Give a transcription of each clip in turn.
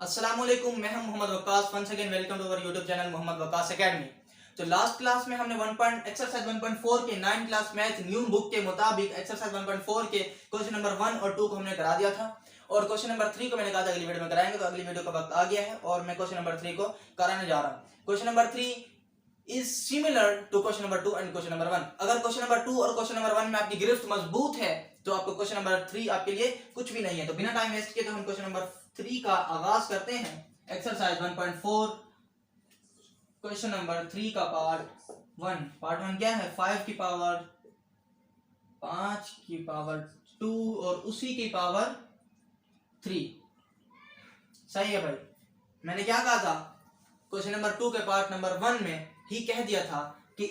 अस्सलाम वालेकुम, मैं हूं Mohammad Waqqas. Once again welcome to our YouTube channel Mohammad Waqqas academy. तो लास्ट क्लास में हमने एक्सरसाइज 1.4 के 9 क्लास मैथ न्यू बुक के मुताबिक एक्सरसाइज 1.4 के क्वेश्चन नंबर 1 और 2 को हमने करा दिया था और क्वेश्चन नंबर 3 को मैंने कहा था अगली वीडियो में कराएंगे। तो अगली वीडियो का वक्त आ गया है और मैं क्वेश्चन नंबर 3 को कराने जा रहा हूँ। Question number 3 is similar to question number 2 and question number 1। अगर क्वेश्चन नंबर 2 और क्वेश्चन नंबर 1 में आपकी गिरफ्त मजबूत है तो आपको क्वेश्चन नंबर 3 आपके लिए कुछ भी नहीं है। तो बिना टाइम वेस्ट किए तो हम क्वेश्चन नंबर 3 का आगाज करते हैं। एक्सरसाइज 1.4 क्वेश्चन नंबर 3 का पार्ट 1 क्या है? 5 की पावर 5 की पावर 2 और उसी की पावर 3। सही है भाई। मैंने क्या कहा था क्वेश्चन नंबर 2 के पार्ट नंबर 1 में ही कह दिया था कि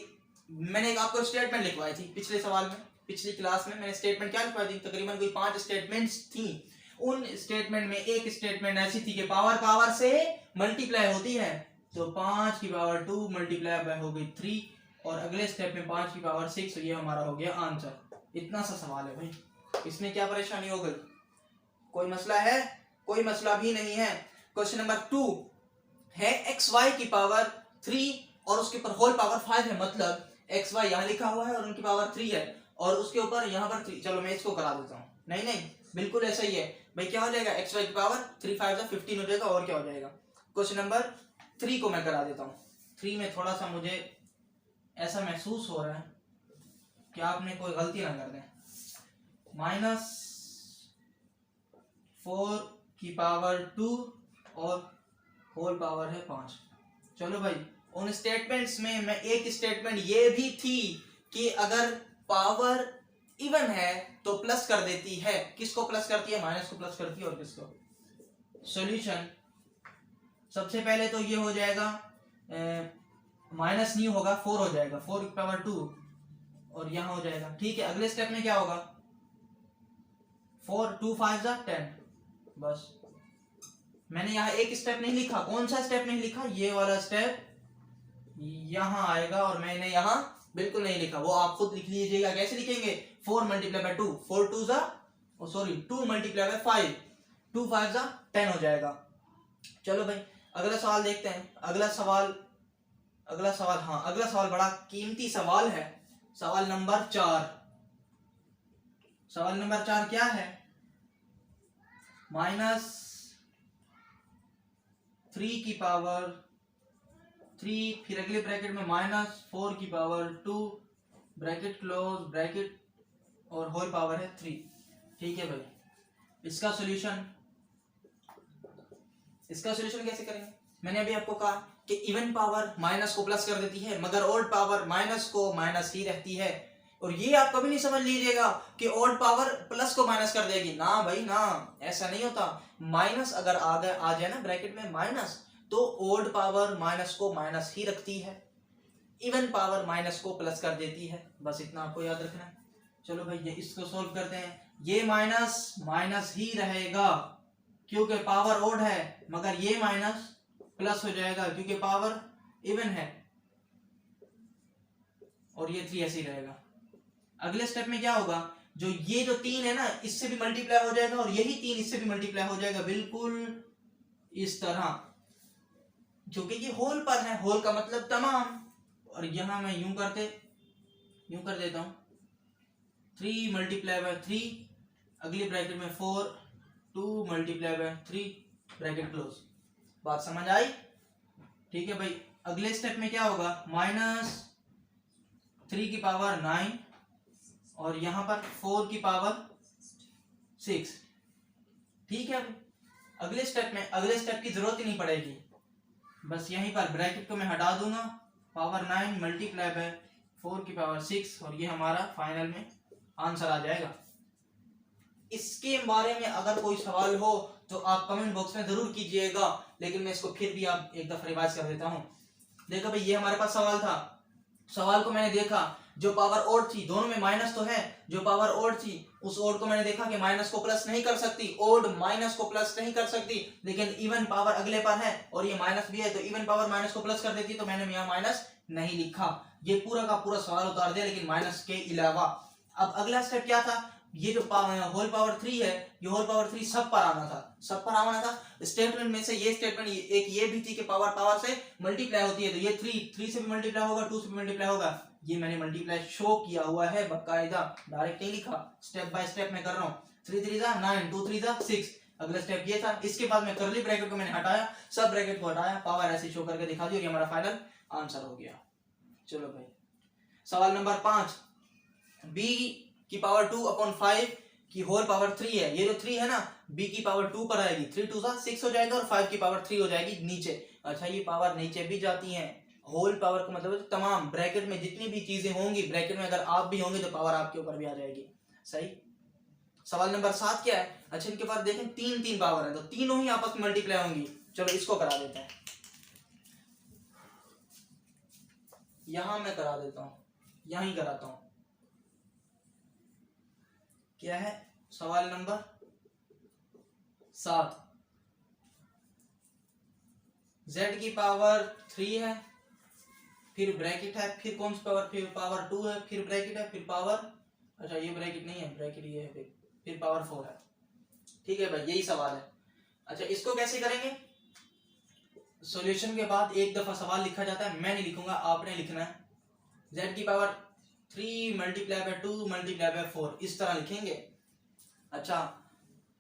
मैंने एक आपको स्टेटमेंट लिखवाई थी पिछले सवाल में, पिछली क्लास में मैंने स्टेटमेंट क्या लिखवाई थी? तकरीबन कोई 5 स्टेटमेंट्स थी। उन स्टेटमेंट में एक स्टेटमेंट ऐसी थी कि पावर से मल्टीप्लाई होती है, तो 5 की पावर 2 मल्टीप्लाई हो गई 3 और अगले स्टेप में 5 की पावर 6। तो ये हमारा हो गया आंसर। इतना सा सवाल है भाई, इसमें क्या परेशानी हो गई? कोई मसला है? कोई मसला भी नहीं है। क्वेश्चन नंबर 2 है एक्स वाई की पावर 3 और उसके ऊपर होल पावर 5 है, मतलब एक्स वाई यहाँ लिखा हुआ है और उनकी पावर 3 है और उसके ऊपर यहाँ पर 3। चलो मैं इसको करा देता हूँ। नहीं बिल्कुल ऐसा ही है भाई। क्या हो जाएगा? एक्स वाई की पावर 3 5 15 हो जाएगा और क्या हो जाएगा? क्वेश्चन नंबर 3 को मैं करा देता हूँ। 3 में थोड़ा सा मुझे ऐसा महसूस हो रहा है कि आपने कोई गलती ना कर दें। -4 की पावर 2 और होल पावर है 5। चलो भाई, उन स्टेटमेंट्स में मैं एक स्टेटमेंट ये भी थी कि अगर पावर इवन है तो प्लस कर देती है। किसको प्लस करती है? माइनस को प्लस करती है। और किसको? सॉल्यूशन सबसे पहले तो ये हो जाएगा, माइनस नहीं होगा, 4 हो जाएगा, 4 की पावर 2 और यहां हो जाएगा। ठीक है, अगले स्टेप में क्या होगा? 4 2 5 10। बस मैंने यहाँ एक स्टेप नहीं लिखा। कौन सा स्टेप नहीं लिखा? ये वाला स्टेप यहाँ आएगा और मैंने यहाँ बिल्कुल नहीं लिखा, वो आप खुद लिख लीजिएगा। कैसे लिखेंगे? 4 मल्टीप्लाई बाय 2, 4 2 2 मल्टीप्लाई बाय 5, 2 5 10 हो जाएगा। चलो भाई अगला सवाल देखते हैं। अगला सवाल हाँ, अगला सवाल बड़ा कीमती सवाल है। सवाल नंबर 4 क्या है? -3 की पावर 3 फिर अगले ब्रैकेट में -4 की पावर 2 ब्रैकेट क्लोज ब्रैकेट और होल पावर है 3। ठीक है भाई, इसका सॉल्यूशन कैसे करेंगे? मैंने अभी आपको कहा कि इवन पावर माइनस को प्लस कर देती है मगर ओड पावर माइनस को माइनस ही रहती है। और ये आप कभी नहीं समझ लीजिएगा कि ओड पावर प्लस को माइनस कर देगी। ना भाई ना, ऐसा नहीं होता। माइनस अगर आ जाए ना ब्रैकेट में माइनस, तो ओड पावर माइनस को माइनस ही रखती है, इवन पावर माइनस को प्लस कर देती है। बस इतना आपको याद रखना है। चलो भाई ये इसको सोल्व करते हैं। ये माइनस ही रहेगा क्योंकि पावर ओड है, मगर ये माइनस प्लस हो जाएगा क्योंकि पावर इवन है और ये 3 ऐसे ही रहेगा। अगले स्टेप में क्या होगा? जो ये जो 3 है ना, इससे भी मल्टीप्लाई हो जाएगा और यही 3 इससे भी मल्टीप्लाई हो जाएगा, बिल्कुल इस तरह, क्योंकि ये होल पर है। होल का मतलब तमाम। और यहां मैं यूं कर देता हूं, 3 मल्टीप्लाई बाय 3 अगली ब्रैकेट में 4 2 मल्टीप्लाई बाय 3 ब्रैकेट क्लोज। बात समझ आई? ठीक है भाई, अगले स्टेप में क्या होगा? -3 की पावर 9 और यहां पर 4 की पावर 6। ठीक है, अगले स्टेप की जरूरत ही नहीं पड़ेगी। बस यहीं पर ब्रैकेट को मैं हटा दूंगा, पावर 9 मल्टीप्लाई बाय 4 की पावर 6 और ये हमारा फाइनल में आंसर आ जाएगा। इसके बारे में अगर कोई सवाल हो तो आप कमेंट बॉक्स में जरूर कीजिएगा, लेकिन मैं इसको फिर भी आप एक दफा रिवाइज कर देता हूँ। देखो भाई, ये हमारे पास सवाल था। सवाल को मैंने देखा, जो पावर ओड थी, दोनों में माइनस तो है, जो पावर ओड थी उस ओड को मैंने देखा कि माइनस को प्लस नहीं कर सकती, ओड माइनस को प्लस नहीं कर सकती, लेकिन इवन पावर अगले पर है और ये माइनस भी है तो इवन पावर माइनस को प्लस कर देती, तो मैंने यहाँ माइनस नहीं लिखा। ये पूरा का पूरा सवाल उतार दिया लेकिन माइनस के अलावा। अब अगला स्टेप क्या था? ये जो होल पावर 3 है, ये होल पावर 3 सब पर आना था। स्टेटमेंट में से ये स्टेटमेंट एक ये भी थी कि पावर से मल्टीप्लाई होती है, तो ये 3 से भी मल्टीप्लाई होगा, 2 से भी मल्टीप्लाई होगा। ये मैंने मल्टीप्लाई शो किया हुआ है बकायदा, डायरेक्ट नहीं लिखा, स्टेप बाय स्टेप मैं कर रहा हूँ। 3 3 जा 9, 2 3 जा 6। अगला स्टेप ये था। इसके बाद में कर्ली ब्रैकेट को मैंने हटाया, सब ब्रैकेट को हटाया, पावर ऐसे शो करके दिखा दी और ये हमारा फाइनल आंसर हो गया। चलो भाई, सवाल नंबर 5, b की पावर 2/5 की होल पावर 3 है। ये जो 3 है ना, b की पावर 2 पर आएगी, 3 2 6 हो जाएगा और 5 की पावर 3 हो जाएगी नीचे। अच्छा, ये पावर नीचे भी जाती है। होल पावर का मतलब तमाम ब्रैकेट में जितनी भी चीजें होंगी, ब्रैकेट में अगर आप भी होंगे तो पावर आपके ऊपर भी आ जाएगी। सही। सवाल नंबर 7 क्या है? अच्छा, इनके पास देखें 3 पावर है, तो तीनों ही आपस में मल्टीप्लाई होंगी। चलो इसको करा देते हैं, यहां मैं करा देता हूं, यहां ही कराता हूं। क्या है सवाल नंबर 7? z की पावर 3 है, फिर ब्रैकेट है, फिर कौन सी पावर, फिर पावर 2 है, फिर ब्रैकेट है, फिर पावर, अच्छा ये ब्रैकेट नहीं है, ब्रैकेट ये है, फिर पावर 4 है। ठीक है भाई, यही सवाल है। अच्छा, इसको कैसे करेंगे? सॉल्यूशन के बाद एक दफा सवाल लिखा जाता है, मैं नहीं लिखूंगा, आपने लिखना है। z की power 3 multiply by 2 multiply by 4, इस तरह लिखेंगे। अच्छा,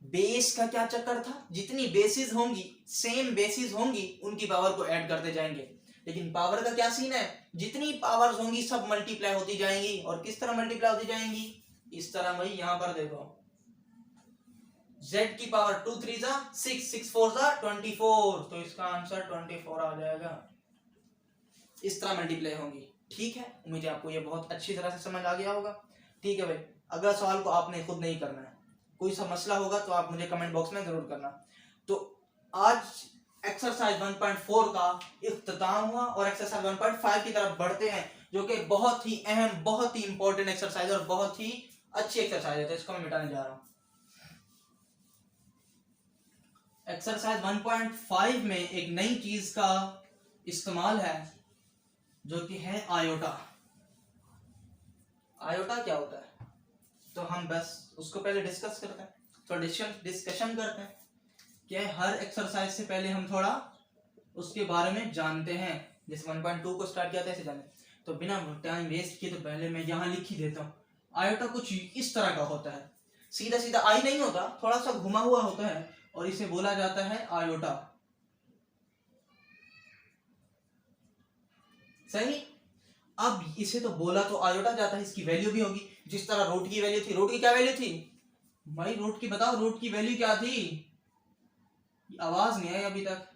बेस का क्या चक्कर था? जितनी बेसिस होंगी, सेम बेसिस होंगी, उनकी पावर को ऐड करते जाएंगे। लेकिन पावर का क्या सीन है? जितनी पावर्स होंगी सब मल्टीप्लाई होती जाएंगी। और किस तरह मल्टीप्लाई होती जाएंगी? इस तरह भाई, यहां पर देखो, z की पावर 2 3 जा 6, 6 4 जा 24, तो इसका आंसर 24 आ जाएगा। इस तरह मल्टीप्लाई होंगी। ठीक है, उम्मीद है आपको ये बहुत अच्छी तरह से समझ आ गया होगा। ठीक है भाई, अगला सवाल को आपने खुद नहीं करना है, कोई सा मसला होगा तो आप मुझे कमेंट बॉक्स में जरूर करना। तो आज एक्सरसाइज 1.4 का इख्तिताम हुआ और एक्सरसाइज 1.5 की तरफ बढ़ते हैं, जो कि बहुत ही अहम, बहुत ही इंपॉर्टेंट एक्सरसाइज और बहुत ही अच्छी एक्सरसाइज है। तो इसको मैं मिटाने जा रहा हूं। एक्सरसाइज 1.5 में एक नई चीज का इस्तेमाल है, जो कि है आयोटा। आयोटा क्या होता है, तो हम बस उसको पहले डिस्कस करते हैं, तो डिस्कशन करते हैं कि हर एक्सरसाइज से पहले हम थोड़ा उसके बारे में जानते हैं। जैसे 1.2 को स्टार्ट किया था, ऐसे जाने। तो बिना टाइम वेस्ट किए तो पहले मैं यहाँ लिख ही देता हूँ। आयोटा कुछ इस तरह का होता है, सीधा सीधा आई नहीं होता, थोड़ा सा घुमा हुआ होता है और इसे बोला जाता है आयोटा। सही। अब इसे तो बोला तो आयोटा जाता है, इसकी वैल्यू भी होगी। जिस तरह रूट की वैल्यू थी, रूट की क्या वैल्यू थी भाई? रूट की बताओ, रूट की वैल्यू क्या थी? आवाज नहीं आई अभी तक।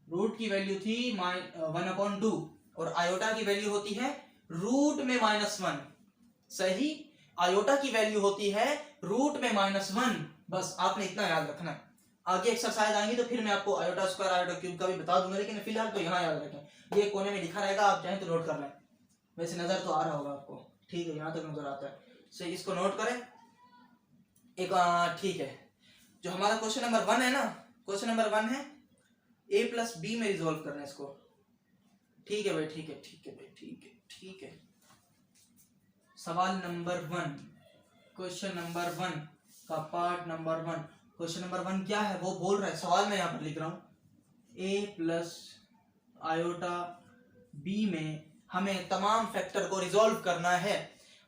रूट की वैल्यू थी 1/2 और आयोटा की वैल्यू होती है रूट में -1। सही। आयोटा की वैल्यू होती है रूट में -1। बस आपने इतना याद रखना है। आगे एक्सरसाइज आएंगी तो फिर मैं आपको आयोटा स्क्वायर, आयोटा क्यूब का भी बता दूंगा, लेकिन फिलहाल तो यहाँ याद रखें। ये कोने में लिखा रहेगा, आप चाहें तो नोट कर लें। वैसे नजर तो आ रहा होगा आपको, ठीक है, यहाँ तक नजर आता है। सही, इसको नोट करें एक। ठीक है, जो हमारा क्वेश्चन नंबर 1 है ना, क्वेश्चन नंबर 1 है a प्लस बी में रिजोल्व करना है इसको। ठीक है भाई, ठीक है, ठीक है भाई, ठीक है, ठीक है। सवाल नंबर 1, क्वेश्चन नंबर 1 का पार्ट नंबर 1। क्वेश्चन नंबर 1 क्या है वो बोल रहा है, सवाल मैं यहाँ पर लिख रहा हूं। a प्लस आयोटा b में हमें तमाम फैक्टर को रिजोल्व करना है।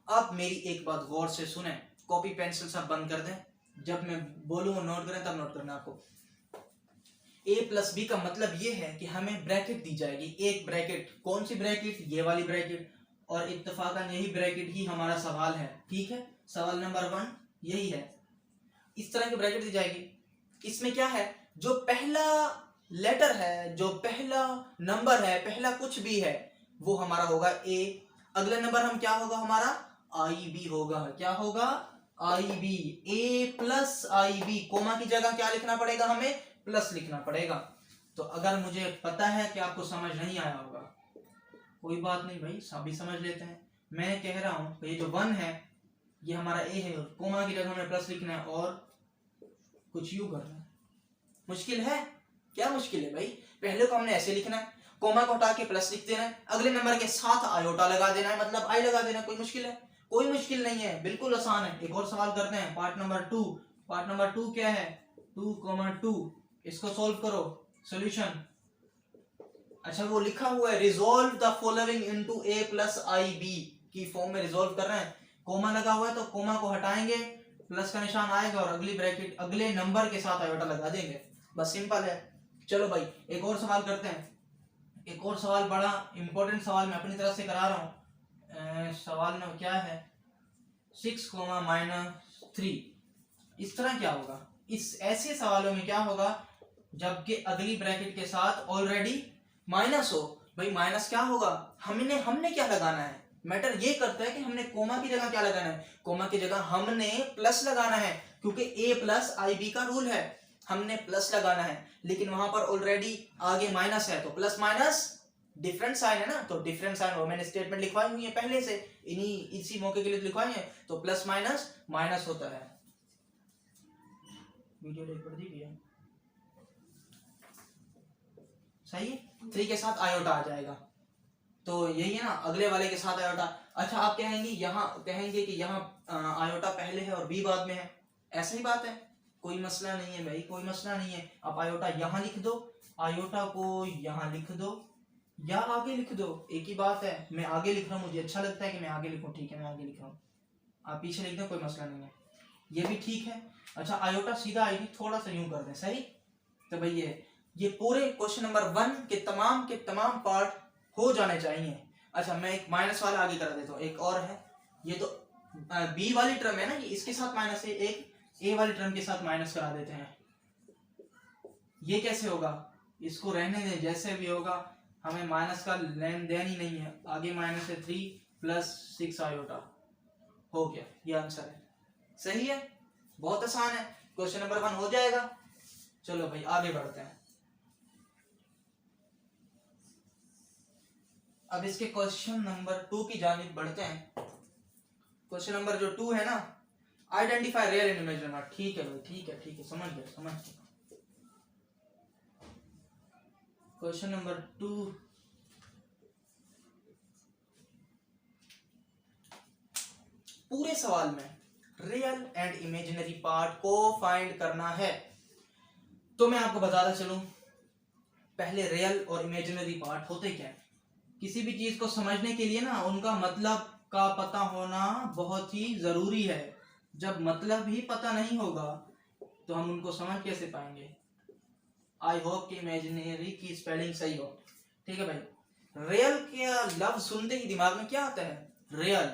अब मेरी एक बात गौर से सुने, कॉपी पेंसिल सब बंद कर दें, जब मैं बोलूंगा नोट करें तब नोट करना आपको। a प्लस बी का मतलब ये है कि हमें ब्रैकेट दी जाएगी, एक ब्रैकेट। कौन सी ब्रैकेट? ये वाली ब्रैकेट। और इत्तेफाकन यही ब्रैकेट ही हमारा सवाल है। ठीक है, सवाल नंबर 1 यही है। इस तरह की ब्रैकेट दी जाएगी। इसमें क्या है, जो पहला लेटर है, जो पहला नंबर है, पहला कुछ भी है, वो हमारा होगा a। अगला नंबर हम क्या होगा हमारा? IB होगा। क्या होगा? IB। a plus IB, comma की जगह क्या लिखना पड़ेगा हमें? प्लस लिखना पड़ेगा। तो अगर मुझे पता है कि आपको समझ नहीं आया होगा, कोई बात नहीं भाई, सभी समझ लेते हैं। मैं कह रहा हूं ये जो 1 है ये हमारा a है, कोमा की जगह हमें प्लस लिखना है और कुछ यूं करना है। मुश्किल है? क्या मुश्किल है भाई? पहले को हमने ऐसे लिखना है, कोमा को हटा के प्लस लिख देना है, अगले नंबर के साथ आयोटा लगा देना है, मतलब आई लगा देना। कोई मुश्किल है? कोई मुश्किल नहीं है, बिल्कुल आसान है। एक और सवाल करते हैं, पार्ट नंबर 2। पार्ट नंबर 2 क्या है, 2,2, इसको सोल्व करो। सॉल्यूशन, अच्छा वो लिखा हुआ है resolve the following into a plus I B की फॉर्म में रिजॉल्व कर रहे हैं। कोमा लगा हुआ है तो कोमा को हटाएंगे, प्लस का निशान आएगा और अगली ब्रैकेट अगले नंबर के साथ आयोटा लगा देंगे, बस सिंपल है। चलो भाई एक और सवाल करते हैं। एक और सवाल बड़ा इंपॉर्टेंट सवाल मैं अपनी तरफ से करा रहा हूँ। सवाल में क्या है, 6,-3। इस तरह क्या होगा, इस ऐसे सवालों में क्या होगा जबकि अगली ब्रैकेट के साथ ऑलरेडी माइनस हो। भाई माइनस क्या होगा, हमने क्या लगाना है, मैटर ये करता है कि हमने कोमा की जगह क्या लगाना है, कोमा की जगह हमने प्लस लगाना है, क्योंकि a प्लस आई बी का रूल है, हमने प्लस लगाना है। लेकिन वहां पर ऑलरेडी आगे माइनस है, तो प्लस माइनस डिफरेंट साइन है ना, तो डिफरेंट साइन वो मैंने स्टेटमेंट लिखवाई हुई है पहले से, इसी मौके के लिए लिखवाई है, तो प्लस माइनस माइनस होता है। वीडियो देख पड़ दी भैया, सही है। 3 के साथ आयोटा आ जाएगा, तो यही है ना, अगले वाले के साथ आयोटा। अच्छा आप कहेंगे कि यहाँ आयोटा पहले है और बी बाद में है, ऐसा ही बात है, कोई मसला नहीं है भाई, कोई मसला नहीं है। आप आयोटा यहाँ लिख दो, आयोटा को यहाँ लिख दो या आगे लिख दो, एक ही बात है। मैं आगे लिख रहा हूँ, मुझे अच्छा लगता है कि मैं आगे लिखूँ, ठीक है मैं आगे लिख रहा हूँ, आप पीछे लिख दो, कोई मसला नहीं है, ये भी ठीक है। अच्छा आयोटा सीधा आएगी, थोड़ा सा यूं कर दें, सही। तो भाई ये पूरे क्वेश्चन नंबर 1 के तमाम पार्ट हो जाने चाहिए। अच्छा मैं एक माइनस वाला आगे करा देता हूँ, एक और है, ये तो बी वाली टर्म है ना, ये इसके साथ माइनस है, एक ए वाली टर्म के साथ माइनस करा देते हैं। ये कैसे होगा, इसको रहने दें जैसे भी होगा, हमें माइनस का लेन देन ही नहीं है। आगे माइनस है 3 प्लस 6 आयोटा, हो गया, ये आंसर है, सही है, बहुत आसान है, क्वेश्चन नंबर 1 हो जाएगा। चलो भाई आगे बढ़ते हैं। अब इसके क्वेश्चन नंबर 2 की जानिब बढ़ते हैं। क्वेश्चन नंबर जो 2 है ना, identify real and imaginary part. ठीक है भाई, ठीक है, समझ गया। क्वेश्चन नंबर 2, पूरे सवाल में रियल एंड इमेजिनरी पार्ट को फाइंड करना है। तो मैं आपको बताता चलूं, पहले रियल और इमेजिनरी पार्ट होते क्या है। किसी भी चीज को समझने के लिए ना उनका मतलब का पता होना बहुत ही जरूरी है। जब मतलब ही पता नहीं होगा तो हम उनको समझ कैसे पाएंगे। आई होप कि इमेजिनरी की स्पेलिंग सही हो, ठीक है भाई। रियल का लफ्ज सुनते ही दिमाग में क्या आता है, रियल।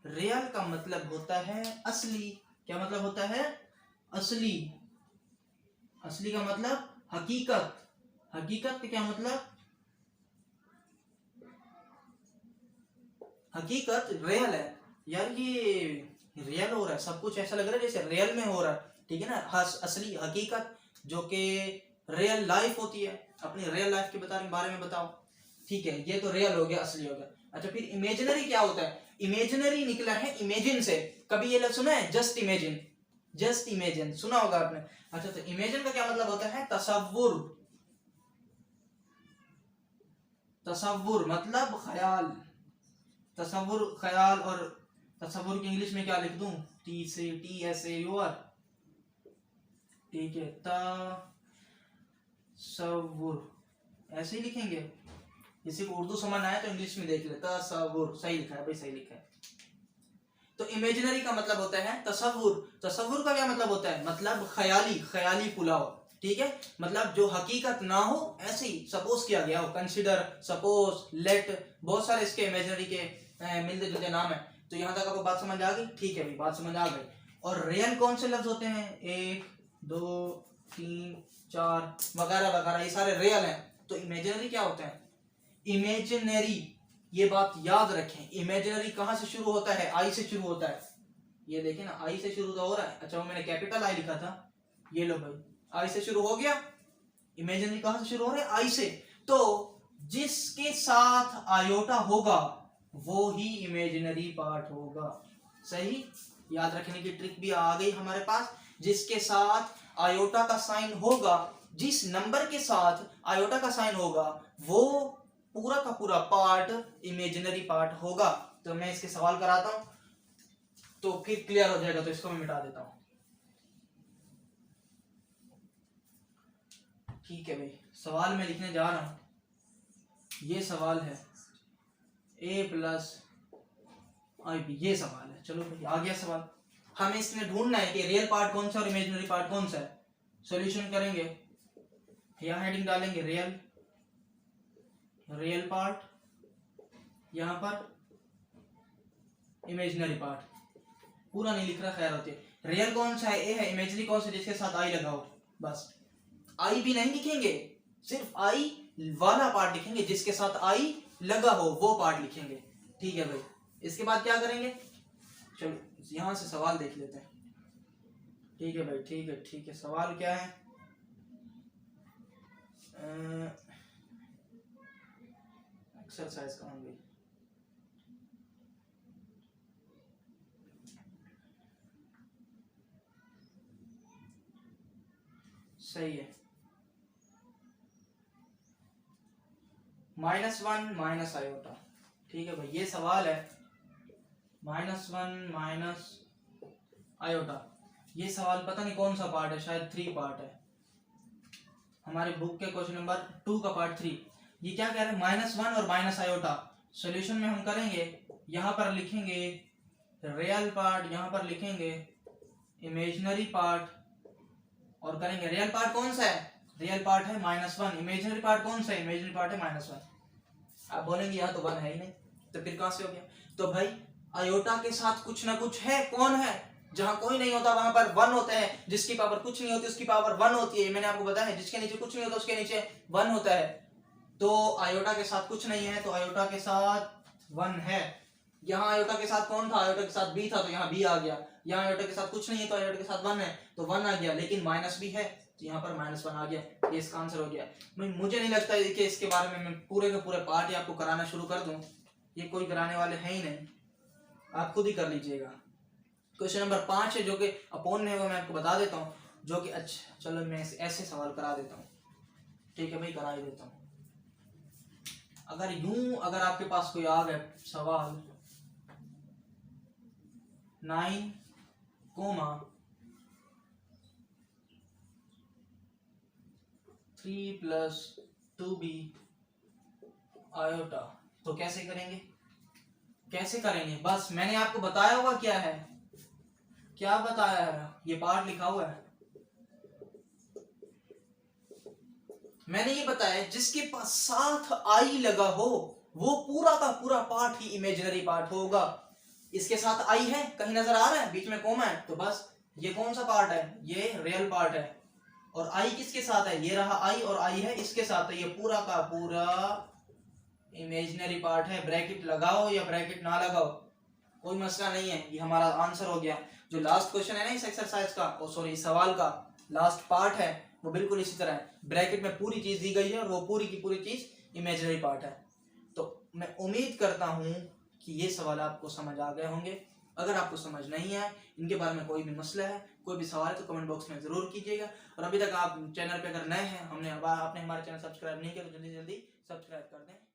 रियल का मतलब होता है असली। क्या मतलब होता है, असली। असली का मतलब हकीकत। हकीकत का क्या मतलब, हकीकत रियल है। यार ये रियल हो रहा है, सब कुछ ऐसा लग रहा है जैसे रियल में हो रहा है, ठीक है ना। असली हकीकत जो कि रियल लाइफ होती है, अपनी रियल लाइफ के बारे में बताओ, ठीक है। ये तो रियल हो गया, असली हो गया। अच्छा फिर इमेजिनरी क्या होता है, इमेजिनरी निकला है इमेजिन से। कभी ये लफ्ज सुना है, जस्ट इमेजिन, जस्ट इमेजिन सुना होगा आपने। अच्छा तो इमेजिन का क्या मतलब होता है, तसव्वुर। तसव्वुर मतलब ख्याल, तसव्वुर ख्याल। और तसव्वुर की इंग्लिश में क्या लिख दूं, TSAUR, ठीक है, तसव्वुर ऐसे ही लिखेंगे। किसी को उर्दू समझ आए तो इंग्लिश में देख ले, तसव्वुर, सही लिखा है भाई, सही लिखा है। तो इमेजिनरी का मतलब होता है तसव्वुर। तसव्वुर का क्या मतलब होता है, मतलब ख्याली, ख्याली पुलाव, ठीक है। मतलब जो हकीकत ना हो, ऐसे ही सपोज किया गया हो, कंसिडर, सपोज, लेट, बहुत सारे इसके इमेजिनरी के मिलते जुलते नाम है। तो यहाँ तक आपको बात समझ आ गई, ठीक है भाई, बात समझ आ गई। और रियल कौन से लफ्ज होते हैं, 1 2 3 4 वगैरह वगैरह, ये सारे रियल हैं। तो इमेजिनरी क्या होता है, इमेजिनरी, ये बात याद रखें, इमेजिनरी कहां से शुरू होता है, आई से शुरू होता है। ये देखें ना, आई से शुरू तो हो रहा है। अच्छा वो मैंने कैपिटल आई लिखा था, ये लो भाई, आई से शुरू हो गया। इमेजिनरी कहां से शुरू हो रहा है, आई से। तो जिसके साथ आयोटा होगा वो ही इमेजिनरी पार्ट होगा, सही। याद रखने की ट्रिक भी आ गई हमारे पास। जिसके साथ आयोटा का साइन होगा, जिस नंबर के साथ आयोटा का साइन होगा, वो पूरा का पूरा पार्ट इमेजिनरी पार्ट होगा। तो मैं इसके सवाल कराता हूं। तो फिर क्लियर हो जाएगा। तो इसको मैं मिटा देता हूं। ठीक है भाई, सवाल मैं लिखने जा रहा हूं। ये सवाल है a प्लस आई बी, ये सवाल है। चलो भाई, आ गया सवाल। हमें इसमें ढूंढना है कि रियल पार्ट कौन सा और इमेजिनरी पार्ट कौन सा है। सॉल्यूशन करेंगे, यहाँ हेडिंग डालेंगे रियल, रियल पार्ट, यहाँ पर इमेजिनरी पार्ट। पूरा नहीं लिख रहा, खैर होती है। रियल कौन सा है, ए है। इमेजिनरी कौन सा, जिसके साथ आई लगा हो। बस आई भी नहीं लिखेंगे, सिर्फ आई वाला पार्ट लिखेंगे, जिसके साथ आई लगा हो वो पार्ट लिखेंगे। ठीक है भाई, इसके बाद क्या करेंगे, चलो यहां से सवाल देख लेते हैं। ठीक है भाई, ठीक है ठीक है। सवाल क्या है, एक्सरसाइज कहाँ गई। सही है, -1 माइनस आयोटा। ठीक है भाई, ये सवाल है -1 माइनस आयोटा। ये सवाल पता नहीं कौन सा पार्ट है, शायद 3 पार्ट है हमारे बुक के क्वेश्चन नंबर 2 का पार्ट 3। ये क्या कह रहे हैं, -1 और माइनस आयोटा। सॉल्यूशन में हम करेंगे, यहाँ पर लिखेंगे रियल पार्ट, यहाँ पर लिखेंगे इमेजिनरी पार्ट, और करेंगे रियल पार्ट कौन सा है, रियल पार्ट है -1। इमेजिनरी पार्ट कौन सा है, इमेजिनरी पार्ट है -1। आप बोलेंगे यहाँ तो 1 है ही नहीं, तो फिर कहां से हो गया। तो भाई आयोटा के साथ कुछ ना कुछ है, कौन है, जहां कोई नहीं होता वहां पर 1 होता है, जिसकी पावर कुछ नहीं होती उसकी पावर 1 होती है। मैंने आपको बताया है, जिसके नीचे कुछ नहीं होता उसके नीचे 1 होता है। तो आयोटा के साथ कुछ नहीं है, तो आयोटा के साथ 1 है। यहाँ आयोटा के साथ कौन था, आयोटा के साथ b था, तो यहाँ b आ गया। यहाँ आयोटा के साथ कुछ नहीं है, तो आयोटा के साथ 1 है, तो 1 आ गया। लेकिन माइनस भी है, तो यहाँ पर -1 आ गया। ये इसका आंसर हो गया। मुझे नहीं लगता है कि इसके बारे में मैं पूरे के पूरे पार्ट ही आपको कराना शुरू कर दूं, ये कोई कराने वाले हैं ही नहीं, आप खुद ही कर लीजिएगा। क्वेश्चन नंबर 5 है, जो कि अपोन है, वो मैं आपको बता देता हूँ, जो कि अच्छा चलो मैं ऐसे सवाल करा देता हूँ। ठीक है भाई, करा ही देता हूँ। अगर आपके पास कोई आ गया सवाल 9, 3 + 2b आयोटा, तो कैसे करेंगे। बस मैंने आपको बताया हुआ क्या है, क्या बताया है, ये पार्ट लिखा हुआ है। मैंने ये बताया जिसके पास साथ आई लगा हो वो पूरा का पूरा पार्ट ही इमेजिनरी पार्ट होगा। इसके साथ आई है, कहीं नजर आ रहा है, बीच में कोमा है, तो बस ये कौन सा पार्ट है, ये रियल पार्ट है। और आई किसके साथ है, ये रहा आई, और आई है इसके साथ, तो ये पूरा का पूरा इमेजिनरी पार्ट है। ब्रैकेट लगाओ या ब्रैकेट ना लगाओ कोई मसला नहीं है, ये हमारा आंसर हो गया। जो लास्ट क्वेश्चन है ना इस एक्सरसाइज का, सॉरी इस सवाल का लास्ट पार्ट है, वो बिल्कुल इसी तरह है। ब्रैकेट में पूरी चीज दी गई है और वो पूरी की पूरी चीज इमेजिनरी पार्ट है। तो मैं उम्मीद करता हूं कि ये सवाल आपको समझ आ गए होंगे। अगर आपको समझ नहीं आए, इनके बारे में कोई भी मसला है, कोई भी सवाल है, तो कमेंट बॉक्स में जरूर कीजिएगा। और अभी तक आप चैनल पे अगर नए हैं, आपने हमारे चैनल सब्सक्राइब नहीं किया, तो जल्दी जल्दी सब्सक्राइब कर दें।